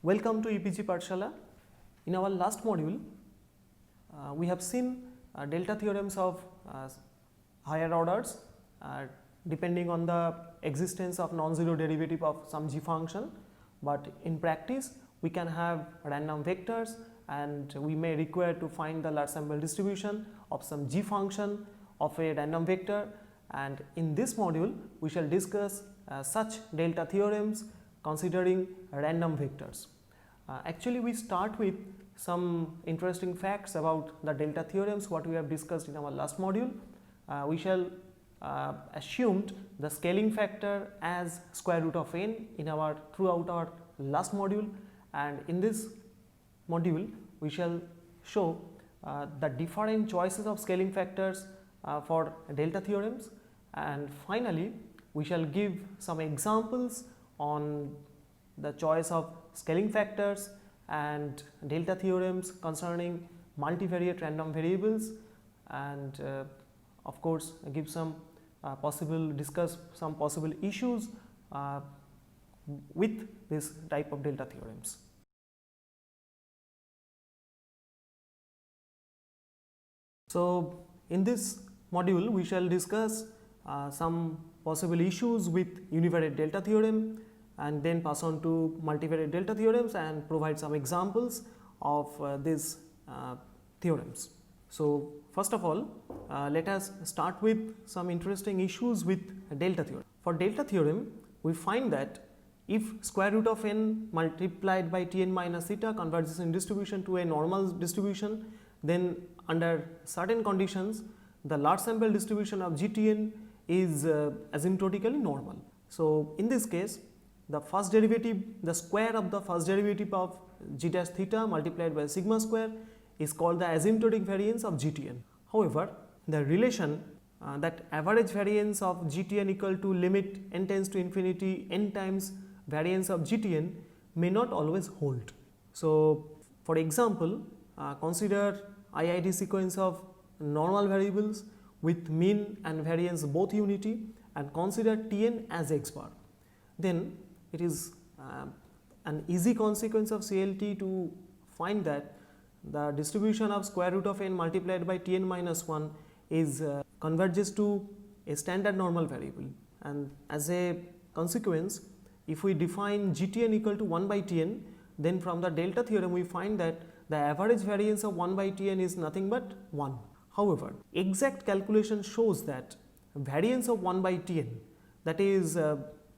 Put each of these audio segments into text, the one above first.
Welcome to EPG Pathshala. In our last module, we have seen delta theorems of higher orders depending on the existence of non-zero derivative of some g function, but in practice we can have random vectors and we may require to find the large sample distribution of some g function of a random vector, and in this module we shall discuss such delta theorems considering random vectors. Actually, we start with some interesting facts about the delta theorems what we have discussed in our last module. We shall assumed the scaling factor as square root of n in our throughout our last module, and in this module we shall show the different choices of scaling factors for delta theorems, and finally we shall give some examples on the choice of scaling factors and delta theorems concerning multivariate random variables, and of course give some discuss some possible issues with this type of delta theorems. So in this module we shall discuss some possible issues with univariate delta theorem, and then pass on to multivariate delta theorems and provide some examples of these theorems. So first of all, let us start with some interesting issues with delta theorem. For delta theorem, we find that if square root of n multiplied by Tn minus theta converges in distribution to a normal distribution, then under certain conditions the large sample distribution of Gtn is asymptotically normal. So in this case, the first derivative, the square of the first derivative of g dash theta multiplied by sigma square is called the asymptotic variance of Gtn. However, the relation that average variance of Gtn equal to limit n tends to infinity n times variance of Gtn may not always hold. So for example, consider IID sequence of normal variables with mean and variance both unity, and consider Tn as x bar. Then it is an easy consequence of CLT to find that the distribution of square root of n multiplied by Tn minus 1 is converges to a standard normal variable, and as a consequence, if we define Gtn equal to 1 by Tn, then from the delta theorem we find that the average variance of 1 by Tn is nothing but 1. However, exact calculation shows that variance of 1 by Tn, that is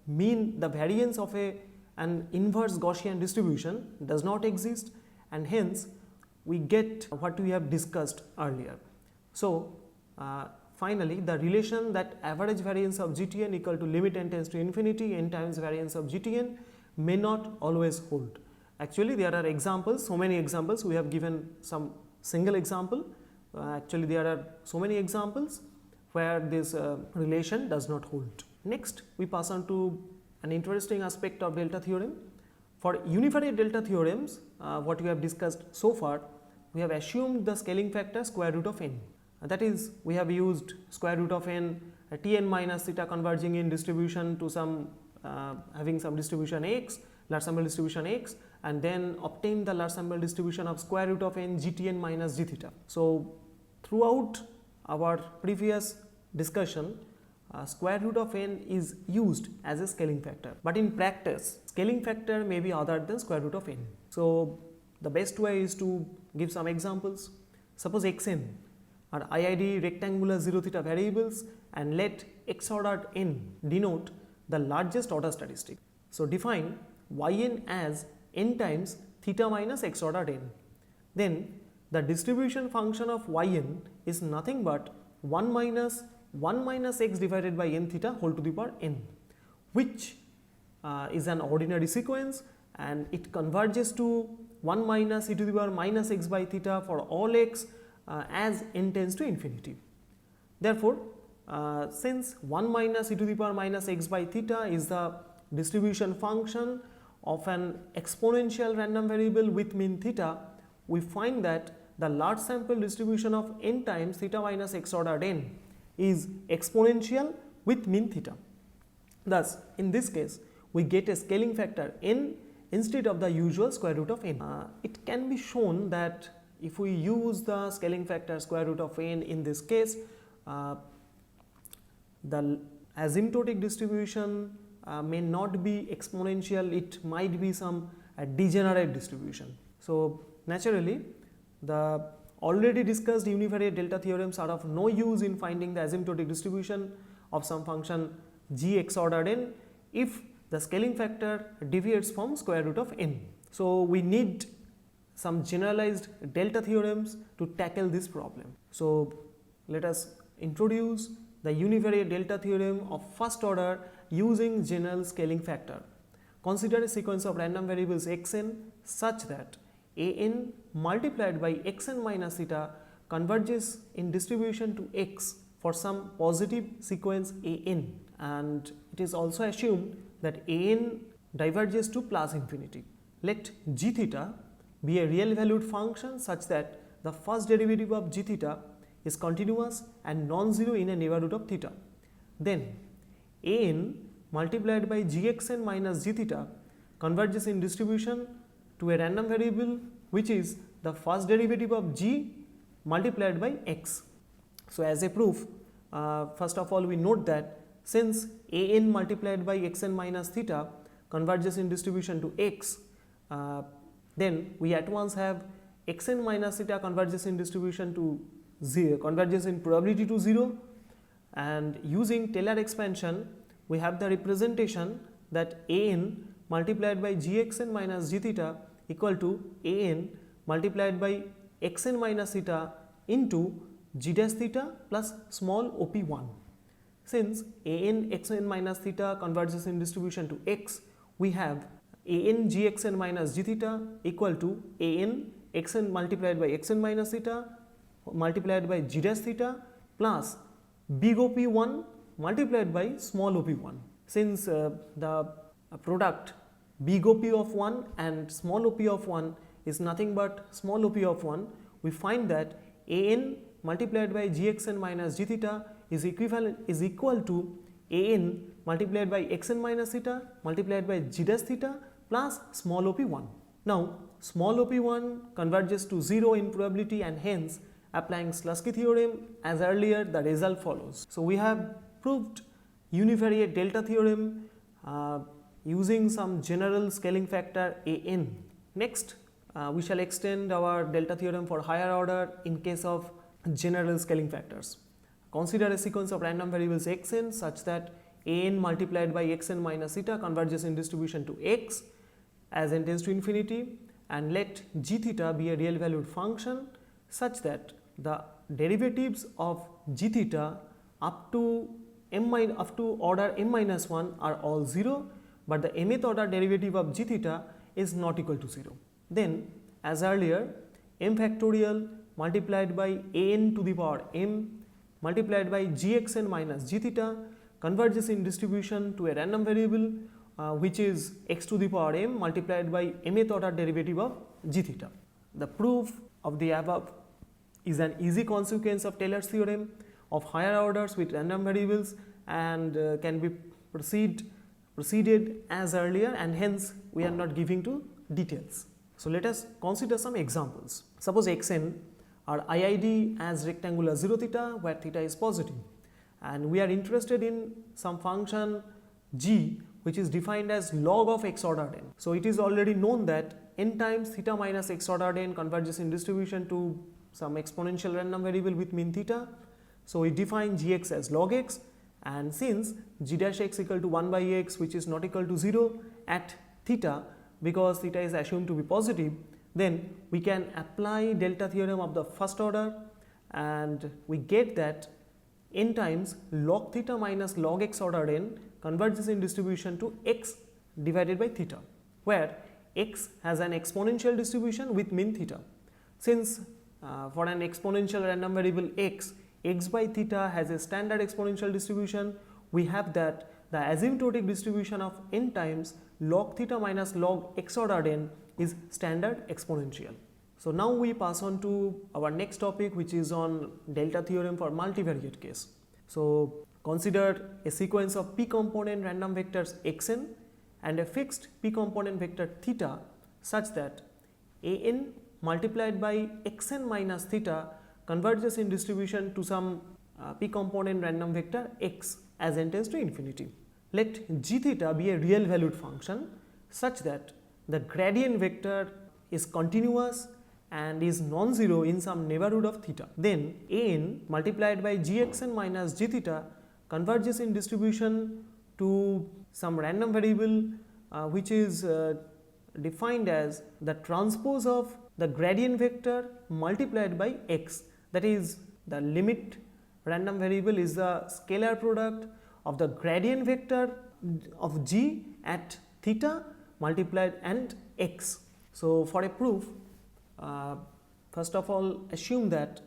mean the variance of an inverse Gaussian distribution, does not exist, and hence we get what we have discussed earlier. So finally, the relation that average variance of Gtn equal to limit n tends to infinity n times variance of Gtn may not always hold. Actually, there are examples, so many examples. We have given some single example. Actually, there are so many examples where this relation does not hold. Next, we pass on to an interesting aspect of delta theorem. For univariate delta theorems, what we have discussed so far, we have assumed the scaling factor square root of n. That is, we have used square root of n Tn minus theta converging in distribution to some having some distribution x, large sample distribution x, and then obtain the large sample distribution of square root of n Gtn minus g theta. So throughout our previous discussion, square root of n is used as a scaling factor, but in practice scaling factor may be other than square root of n. So the best way is to give some examples. Suppose xn are IID rectangular 0 theta variables, and let x ordered n denote the largest order statistic. So define yn as n times theta minus x ordered n. Then the distribution function of yn is nothing but 1 minus x divided by n theta whole to the power n, which is an ordinary sequence, and it converges to 1 minus e to the power minus x by theta for all x as n tends to infinity. Therefore, since 1 minus e to the power minus x by theta is the distribution function of an exponential random variable with mean theta, we find that the large sample distribution of n times theta minus x ordered n is exponential with mean theta. Thus, in this case, we get a scaling factor n instead of the usual square root of n. It can be shown that if we use the scaling factor square root of n in this case, the asymptotic distribution may not be exponential, it might be some degenerate distribution. So, naturally the already discussed univariate delta theorems are of no use in finding the asymptotic distribution of some function g x ordered n if the scaling factor deviates from square root of n. So, we need some generalized delta theorems to tackle this problem. So, let us introduce the univariate delta theorem of first order using general scaling factor. Consider a sequence of random variables xn such that an multiplied by xn minus theta converges in distribution to x for some positive sequence an, and it is also assumed that an diverges to plus infinity. Let g theta be a real valued function such that the first derivative of g theta is continuous and non-zero in a neighborhood of theta. Then an multiplied by gxn minus g theta converges in distribution to a random variable which is the first derivative of g multiplied by x. So, as a proof, first of all we note that since an multiplied by xn minus theta converges in distribution to x, then we at once have xn minus theta converges in distribution to 0, converges in probability to 0, and using Taylor expansion we have the representation that an multiplied by gxn minus g theta equal to an multiplied by xn minus theta into g dash theta plus small op1. Since an xn minus theta converges in distribution to x, we have an gxn minus g theta equal to an xn multiplied by xn minus theta multiplied by g dash theta plus big op1 multiplied by small op1. Since the product big op of 1 and small op of 1 is nothing but small op of 1, we find that an multiplied by gxn minus g theta is equal to an multiplied by xn minus theta multiplied by g dash theta plus small op1. Now, small op1 converges to 0 in probability, and hence applying Slutsky theorem as earlier, the result follows. So, we have proved univariate delta theorem using some general scaling factor an. Next, we shall extend our delta theorem for higher order in case of general scaling factors. Consider a sequence of random variables xn such that an multiplied by xn minus theta converges in distribution to x as n tends to infinity, and let g theta be a real valued function such that the derivatives of g theta up to order m minus 1 are all 0, but the mth order derivative of g theta is not equal to 0. Then, as earlier, m factorial multiplied by an to the power m multiplied by gxn minus g theta converges in distribution to a random variable which is x to the power m multiplied by mth order derivative of g theta. The proof of the above is an easy consequence of Taylor's theorem of higher orders with random variables, and can be proceeded as earlier, and hence we are not giving to details. So, let us consider some examples. Suppose xn are IID as rectangular 0 theta where theta is positive, and we are interested in some function g which is defined as log of x ordered n. So, it is already known that n times theta minus x ordered n converges in distribution to some exponential random variable with mean theta. So, we define gx as log x, and since g dash x equal to 1 by x which is not equal to 0 at theta, because theta is assumed to be positive, then we can apply delta theorem of the first order, and we get that n times log theta minus log x ordered n converges in distribution to x divided by theta, where x has an exponential distribution with mean theta. Since for an exponential random variable x, x by theta has a standard exponential distribution, we have that the asymptotic distribution of n times log theta minus log x ordered n is standard exponential. So, now we pass on to our next topic, which is on delta theorem for multivariate case. So, consider a sequence of p component random vectors xn, and a fixed p component vector theta such that an multiplied by xn minus theta converges in distribution to some p component random vector x as n tends to infinity. Let g theta be a real valued function such that the gradient vector is continuous and is non-zero in some neighborhood of theta. Then an multiplied by gxn minus g theta converges in distribution to some random variable which is defined as the transpose of the gradient vector multiplied by x, that is the limit random variable is the scalar product of the gradient vector of g at theta multiplied and x. So, for a proof, first of all assume that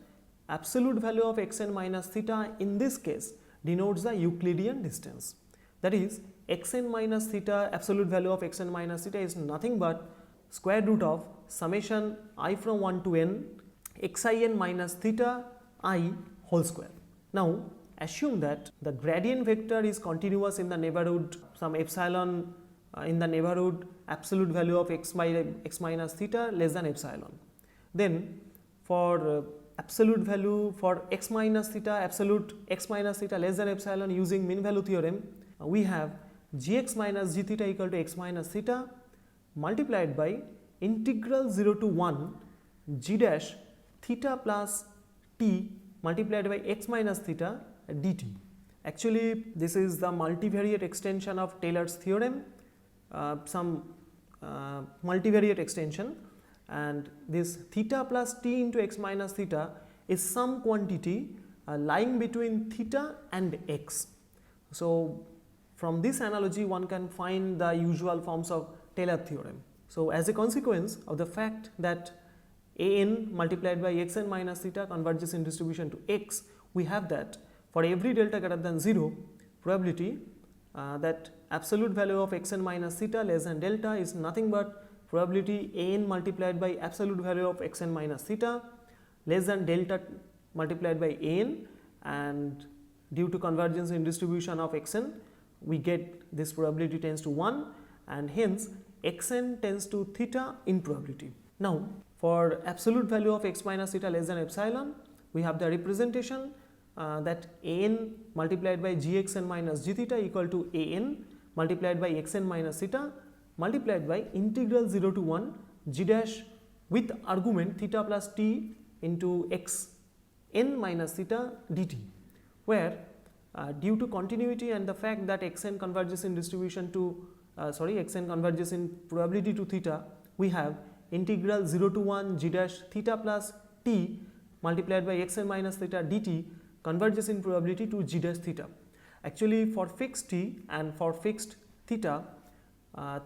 absolute value of xn minus theta in this case denotes the Euclidean distance, that is xn minus theta, absolute value of xn minus theta is nothing but square root of summation I from 1 to n xin minus theta I whole square. Now, assume that the gradient vector is continuous in the neighborhood some epsilon in the neighborhood absolute value of x minus theta less than epsilon. Then for absolute value for x minus theta, absolute x minus theta less than epsilon, using mean value theorem, we have gx minus g theta equal to x minus theta multiplied by integral 0 to 1 g dash theta plus t multiplied by x minus theta dt. Actually, this is the multivariate extension of Taylor's theorem, some multivariate extension, and this theta plus t into x minus theta is some quantity lying between theta and x. So, from this analogy one can find the usual forms of Taylor theorem. So, as a consequence of the fact that an multiplied by xn minus theta converges in distribution to x, we have that for every delta greater than 0 probability that absolute value of xn minus theta less than delta is nothing but probability an multiplied by absolute value of xn minus theta less than delta multiplied by an, and due to convergence in distribution of xn we get this probability tends to 1, and hence xn tends to theta in probability. Now, for absolute value of x minus theta less than epsilon, we have the representation that an multiplied by gxn minus g theta equal to an multiplied by xn minus theta multiplied by integral 0 to 1 g dash with argument theta plus t into x n minus theta dt, where due to continuity and the fact that xn converges in distribution to xn converges in probability to theta, we have integral 0 to 1 g dash theta plus t multiplied by xn minus theta dt converges in probability to g dash theta. Actually, for fixed t and for fixed theta,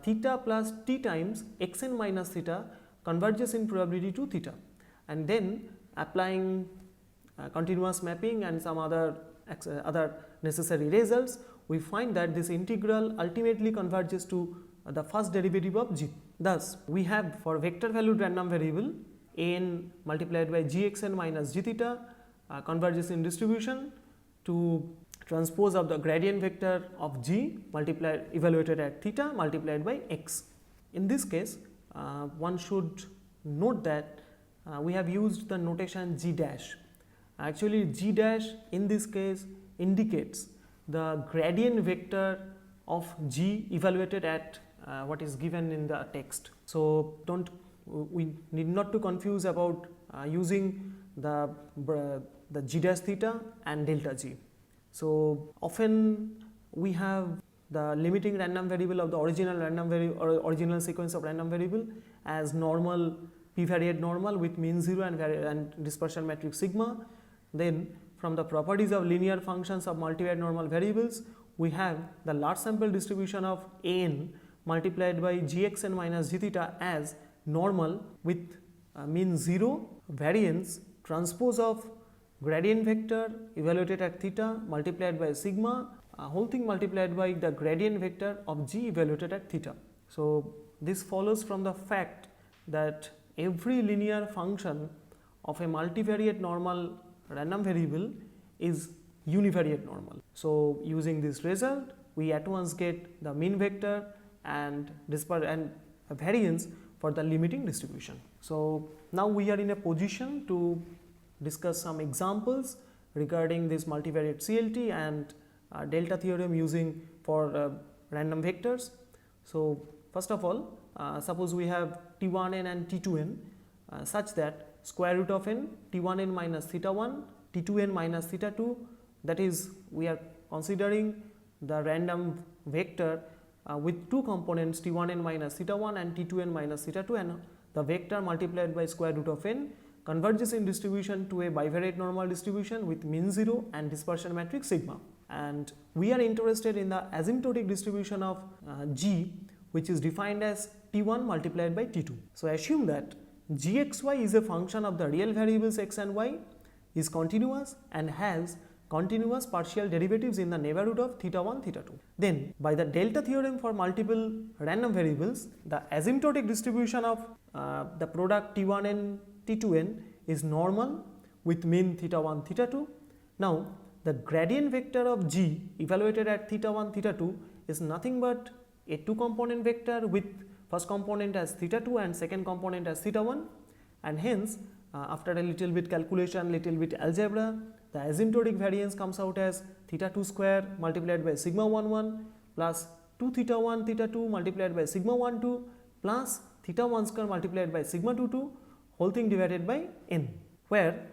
theta plus t times xn minus theta converges in probability to theta, and then applying continuous mapping and some other necessary results, we find that this integral ultimately converges to the first derivative of g. Thus, we have for vector valued random variable an multiplied by gxn minus g theta converges in distribution to transpose of the gradient vector of g multiplied evaluated at theta multiplied by x. In this case, one should note that we have used the notation g dash. Actually, g dash in this case indicates the gradient vector of g evaluated at what is given in the text. So, we need not to confuse about using the g dash theta and delta g. So, often we have the limiting random variable of the original random variable or original sequence of random variable as normal p-variate normal with mean 0 and dispersion matrix sigma. Then from the properties of linear functions of multivariate normal variables, we have the large sample distribution of an multiplied by gxn minus g theta as normal with mean 0, variance, transpose of gradient vector evaluated at theta multiplied by sigma, whole thing multiplied by the gradient vector of g evaluated at theta. So, this follows from the fact that every linear function of a multivariate normal random variable is univariate normal. So, using this result, we at once get the mean vector and a variance for the limiting distribution. So now we are in a position to discuss some examples regarding this multivariate CLT and delta theorem using for random vectors. So first of all, suppose we have T1n and T2n such that square root of n T1n minus theta 1 T2n minus theta 2, that is we are considering the random vector with two components T1n minus theta 1 and T2n minus theta 2, and the vector multiplied by square root of n converges in distribution to a bivariate normal distribution with mean 0 and dispersion matrix sigma. And we are interested in the asymptotic distribution of G, which is defined as T1 multiplied by T2. So assume that Gxy is a function of the real variables x and y, is continuous and has continuous partial derivatives in the neighborhood of theta 1, theta 2. Then by the delta theorem for multiple random variables, the asymptotic distribution of the product T1n, T2n is normal with mean theta 1, theta 2. Now the gradient vector of G evaluated at theta 1, theta 2 is nothing but a two component vector with first component as theta 2 and second component as theta 1, and hence after a little bit calculation, little bit algebra, the asymptotic variance comes out as theta 2 square multiplied by sigma 1 1 plus 2 theta 1 theta 2 multiplied by sigma 1 2 plus theta 1 square multiplied by sigma 2 2, whole thing divided by n, where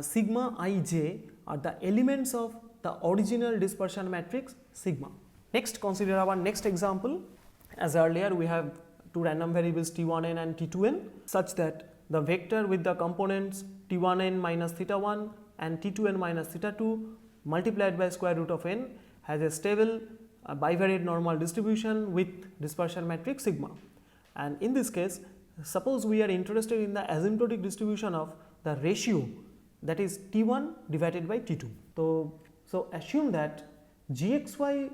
sigma ij are the elements of the original dispersion matrix sigma. Next, consider our next example. As earlier, we have two random variables T1n and T2n such that the vector with the components T1n minus theta 1 and T2n minus theta 2 multiplied by square root of n has a stable bivariate normal distribution with dispersion matrix sigma. And in this case, suppose we are interested in the asymptotic distribution of the ratio, that is T1 divided by T2. So assume that Gxy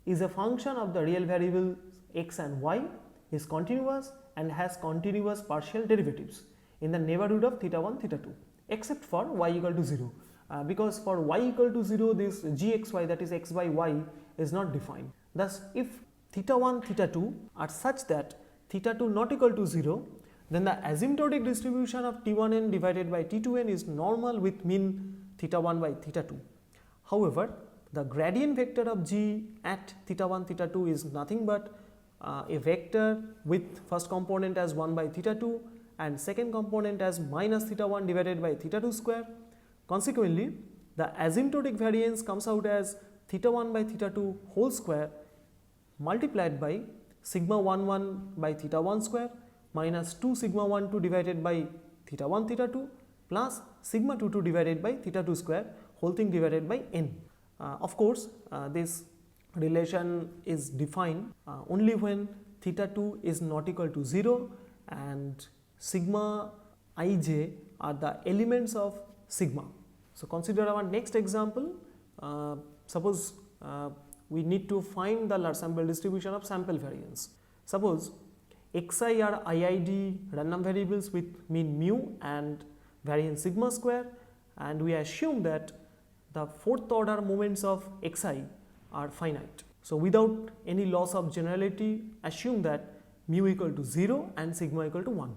is a function of the real variable x and y, is continuous and has continuous partial derivatives in the neighborhood of theta 1, theta 2, except for y equal to 0, because for y equal to 0 this Gxy, that is x by y, is not defined. Thus if theta 1, theta 2 are such that theta 2 not equal to 0, then the asymptotic distribution of T1n divided by T2n is normal with mean theta 1 by theta 2. However, the gradient vector of G at theta 1, theta 2 is nothing but a vector with first component as 1 by theta 2 and second component as minus theta 1 divided by theta 2 square. Consequently, the asymptotic variance comes out as theta 1 by theta 2 whole square multiplied by sigma 1 1 by theta 1 square minus 2 sigma 1 2 divided by theta 1 theta 2 plus sigma 2 2 divided by theta 2 square, whole thing divided by n. Of course, this relation is defined only when theta 2 is not equal to 0 and sigma ij are the elements of sigma. So consider our next example. Suppose we need to find the large sample distribution of sample variance. Suppose xi are IID random variables with mean mu and variance sigma square, and we assume that the fourth order moments of xi are finite. So without any loss of generality, assume that mu equal to 0 and sigma equal to 1.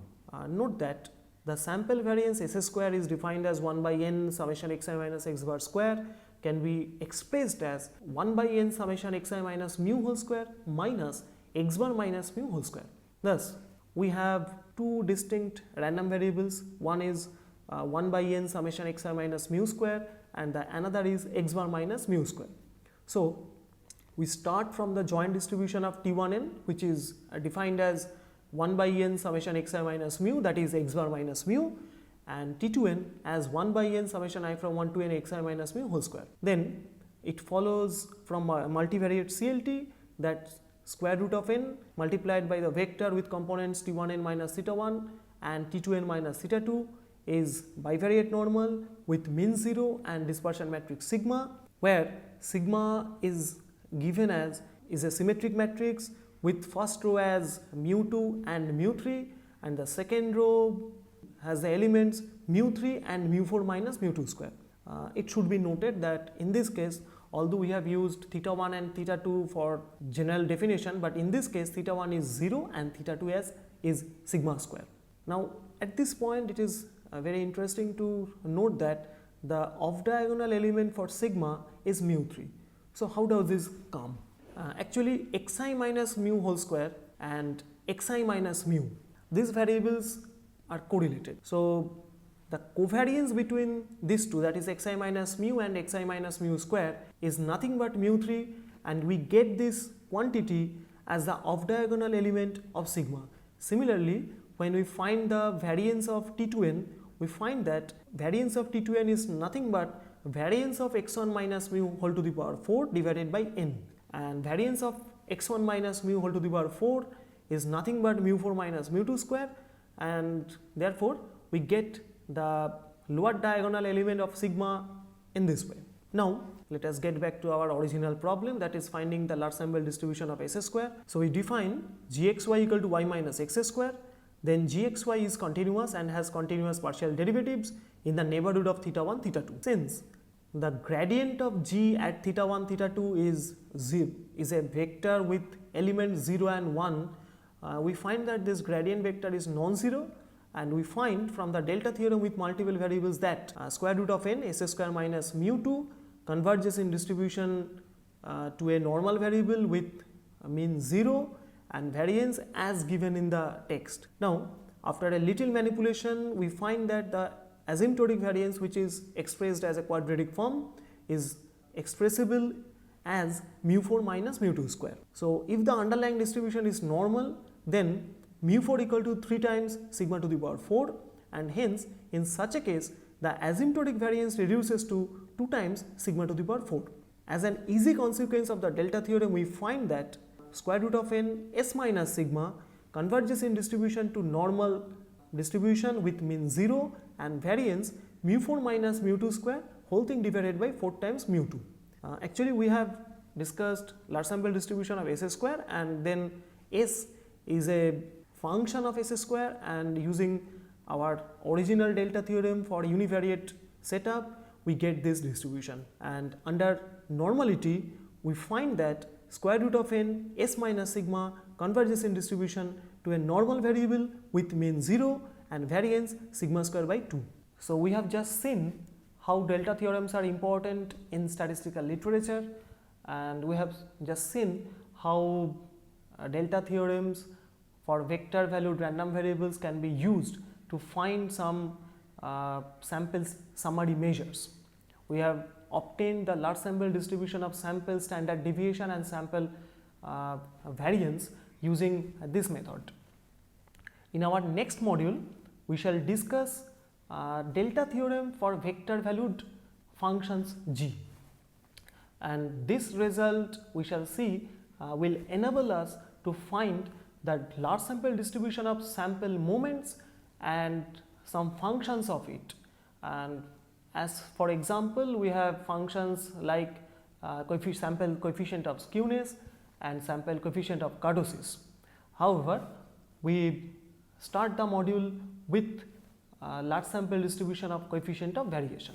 Note that the sample variance S square is defined as 1 by n summation xi minus x bar square, can be expressed as 1 by n summation xi minus mu whole square minus x bar minus mu whole square. Thus, we have two distinct random variables. One is 1 by n summation xi minus mu square and the another is x bar minus mu square. So we start from the joint distribution of T1n, which is defined as 1 by n summation xi minus mu, that is x bar minus mu, and T2n as 1 by n summation I from 1 to n xi minus mu whole square. Then it follows from a multivariate CLT that square root of n multiplied by the vector with components T1n minus theta 1 and T2n minus theta 2 is bivariate normal with mean 0 and dispersion matrix sigma, where sigma is given as is a symmetric matrix with first row as mu2 and mu3 and the second row has the elements mu3 and mu4 minus mu2 square. It should be noted that in this case although we have used theta 1 and theta 2 for general definition, but in this case theta 1 is 0 and theta 2 is sigma square. Now at this point it is very interesting to note that the off diagonal element for sigma is mu 3. So how does this come? Actually xi minus mu whole square and xi minus mu, these variables are correlated. So the covariance between these two, that is xi minus mu and xi minus mu square, is nothing but mu 3, and we get this quantity as the off diagonal element of sigma. Similarly, when we find the variance of T2n, we find that variance of T2n is nothing but variance of x1 minus mu whole to the power 4 divided by n, and variance of x1 minus mu whole to the power 4 is nothing but mu 4 minus mu 2 square, and therefore we get the lower diagonal element of sigma in this way. Now let us get back to our original problem, that is finding the large sample distribution of s square. So we define gxy equal to y minus x square, then gxy is continuous and has continuous partial derivatives in the neighborhood of theta 1 theta 2. Since the gradient of g at theta 1 theta 2 is a vector with elements 0 and 1, we find that this gradient vector is non-zero, and we find from the delta theorem with multiple variables that square root of n s square minus mu 2 converges in distribution to a normal variable with mean 0 and variance as given in the text. Now after a little manipulation, we find that the asymptotic variance, which is expressed as a quadratic form, is expressible as mu 4 minus mu 2 square. So if the underlying distribution is normal, then mu 4 equal to 3 times sigma to the power 4, and hence in such a case the asymptotic variance reduces to 2 times sigma to the power 4. As an easy consequence of the delta theorem, we find that square root of n s minus sigma converges in distribution to normal distribution with mean 0 and variance mu 4 minus mu 2 square whole thing divided by 4 times mu 2. Actually we have discussed large sample distribution of s square, and then s is a function of s square, and using our original delta theorem for univariate setup we get this distribution, and under normality we find that square root of n s minus sigma converges in distribution to a normal variable with mean 0 and variance sigma square by 2. So we have just seen how delta theorems are important in statistical literature, and we have just seen how delta theorems for vector valued random variables can be used to find some sample summary measures. We have obtained the large sample distribution of sample standard deviation and sample variance using this method. In our next module, we shall discuss delta theorem for vector valued functions g, and this result we shall see will enable us to find the large sample distribution of sample moments and some functions of it. And as for example, we have functions like sample coefficient of skewness and sample coefficient of kurtosis. However, we start the module with large sample distribution of coefficient of variation.